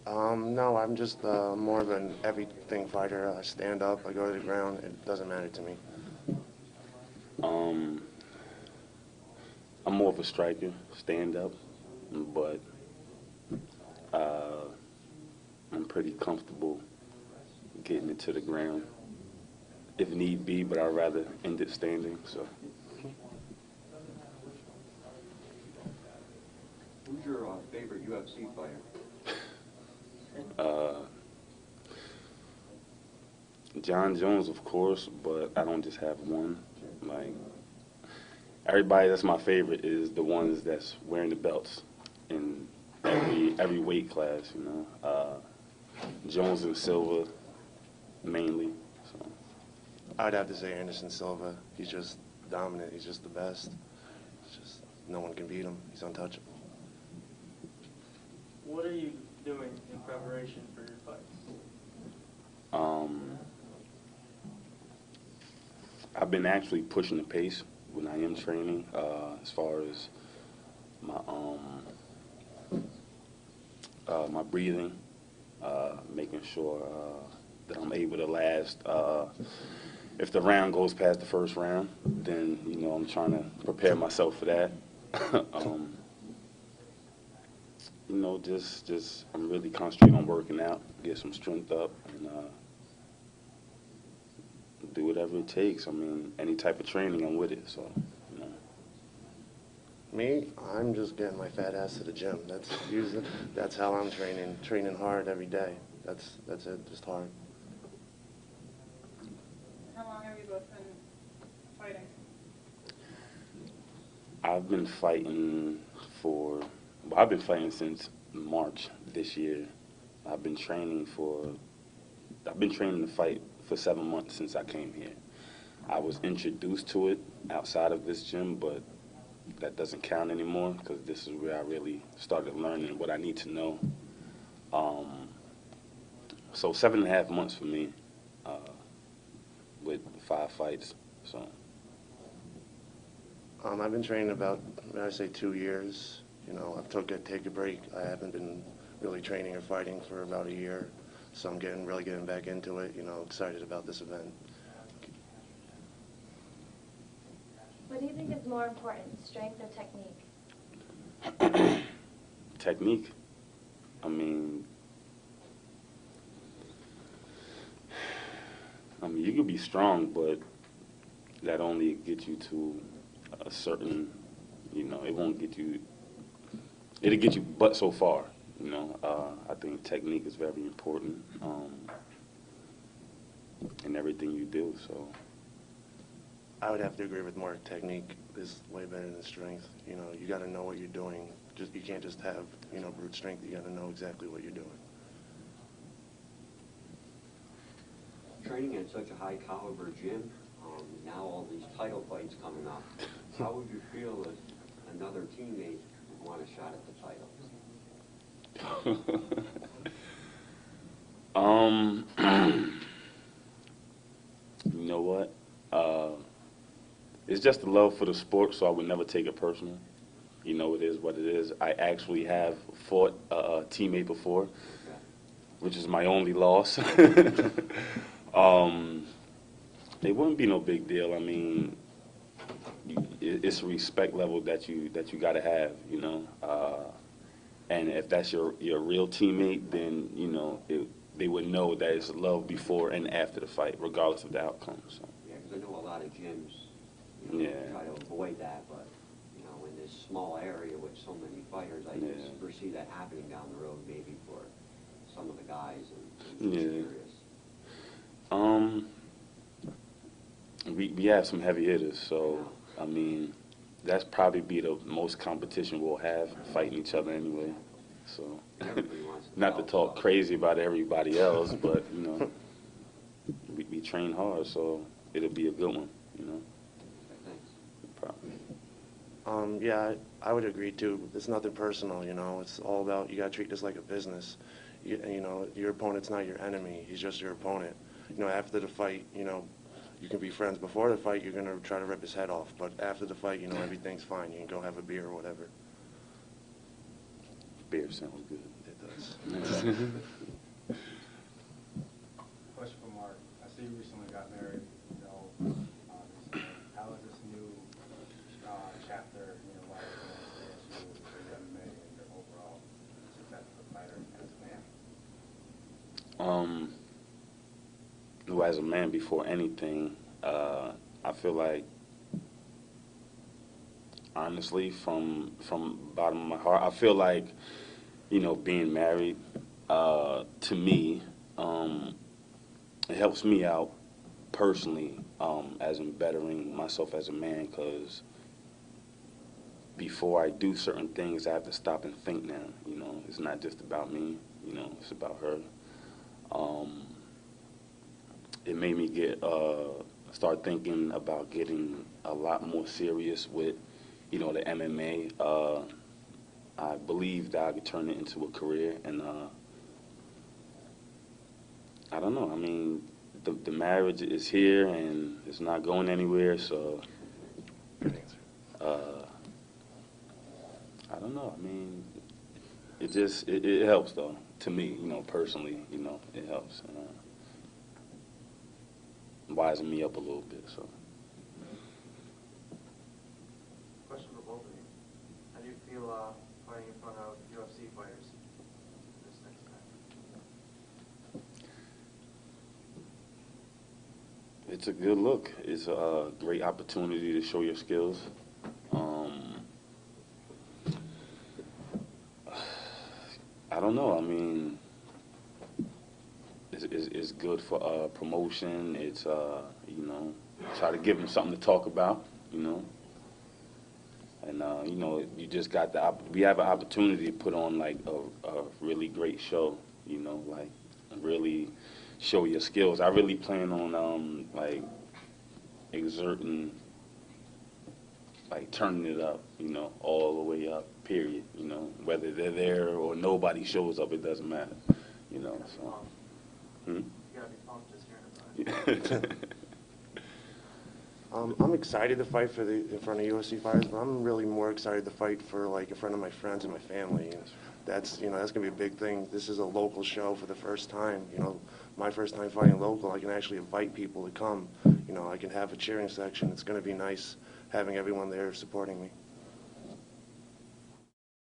No, I'm just more of an everything fighter. I stand up, I go to the ground. It doesn't matter to me. Um, I'm more of a striker, stand up, but uh, I'm pretty comfortable getting it to the ground if need be, but I'd rather end it standing. So, Who's your favorite UFC fighter? uh, John Jones, of course, but I don't just have one. Like everybody that's my favorite is the ones that's wearing the belts in every weight class. Jones and Silva mainly. So I'd have to say Anderson Silva. He's just dominant. He's just the best. It's just no one can beat him. He's untouchable. What are you doing in preparation for your fights? um, I've been actually pushing the pace when I am training, as far as my my breathing, making sure that I'm able to last. If the round goes past the first round, then I'm trying to prepare myself for that. um, just I'm really concentrating on working out, get some strength up, and do whatever it takes. I mean, any type of training, I'm with it. So, you know. Me, I'm just getting my fat ass to the gym. That's how I'm training hard every day. That's it, just hard. How long have you both been fighting? I've been fighting I've been fighting since March this year. I've been training to fight for 7 months since I came here. I was introduced to it outside of this gym, but that doesn't count anymore because this is where I really started learning what I need to know. So 7.5 months for me, with 5 fights. So I've been training about, I say 2 years. I've take a break. I haven't been really training or fighting for about a year, so I'm really getting back into it. Excited about this event. What do you think is more important, strength or technique? technique. I mean, you could be strong, but that only gets you to a certain, it won't get you, it'll get you but so far, I think technique is very important in everything you do, so. I would have to agree with Mark. Technique is way better than strength. You got to know what you're doing. You can't just have, brute strength. You got to know exactly what you're doing. Training at such a high caliber gym, now all these title fights coming up, how would you feel if another teammate would want a shot at the title? You know what? It's just the love for the sport, so I would never take it personal. It is what it is. I actually have fought a teammate before, which is my only loss. It wouldn't be no big deal. I mean, it's a respect level that you got to have, and if that's your real teammate, then they would know that it's love before and after the fight, regardless of the outcome. So. Yeah, because I know a lot of gyms try to avoid that, but in this small area with so many fighters, I just foresee that happening down the road, maybe for some of the guys. And just curious. We have some heavy hitters, so I mean, that's probably be the most competition we'll have, fighting each other anyway. So, not to talk crazy about everybody else, but we train hard, so it'll be a good one. Thanks. Yeah, I would agree too. It's nothing personal. It's all about, you got to treat this like a business. Your opponent's not your enemy. He's just your opponent. After the fight, you can be friends. Before the fight, you're going to try to rip his head off. But after the fight, everything's fine. You can go have a beer or whatever. Beer sounds good. It does. Question for Mark. I see you recently got married, recently. How is this new chapter, life going to stay with MMA and your overall success as a fighter as a man? Well, as a man, before anything, I feel like, honestly, from the bottom of my heart, I feel like, being married, to me, it helps me out personally, as in bettering myself as a man, because before I do certain things, I have to stop and think now. It's not just about me, it's about her. It made me start thinking about getting a lot more serious with, the MMA. I believe that I could turn it into a career, and I don't know. I mean, the marriage is here and it's not going anywhere, so Good answer. I don't know. I mean, it helps though to me, personally. It helps. Wising me up a little bit. So. Question for both of you. How do you feel fighting in front of UFC fighters this next time? It's a good look. It's a great opportunity to show your skills. I don't know. I mean, it's good for promotion. It's try to give them something to talk about. And you just got we have an opportunity to put on like a really great show. Like really show your skills. I really plan on like exerting, like turning it up, all the way up, period. Whether they're there or nobody shows up, it doesn't matter. So. You gotta be pumped just hearing about it. I'm excited to fight in front of UFC fighters, but I'm really more excited to fight for like in front of my friends and my family. And that's that's gonna be a big thing. This is a local show for the first time. My first time fighting local. I can actually invite people to come. I can have a cheering section. It's gonna be nice having everyone there supporting me.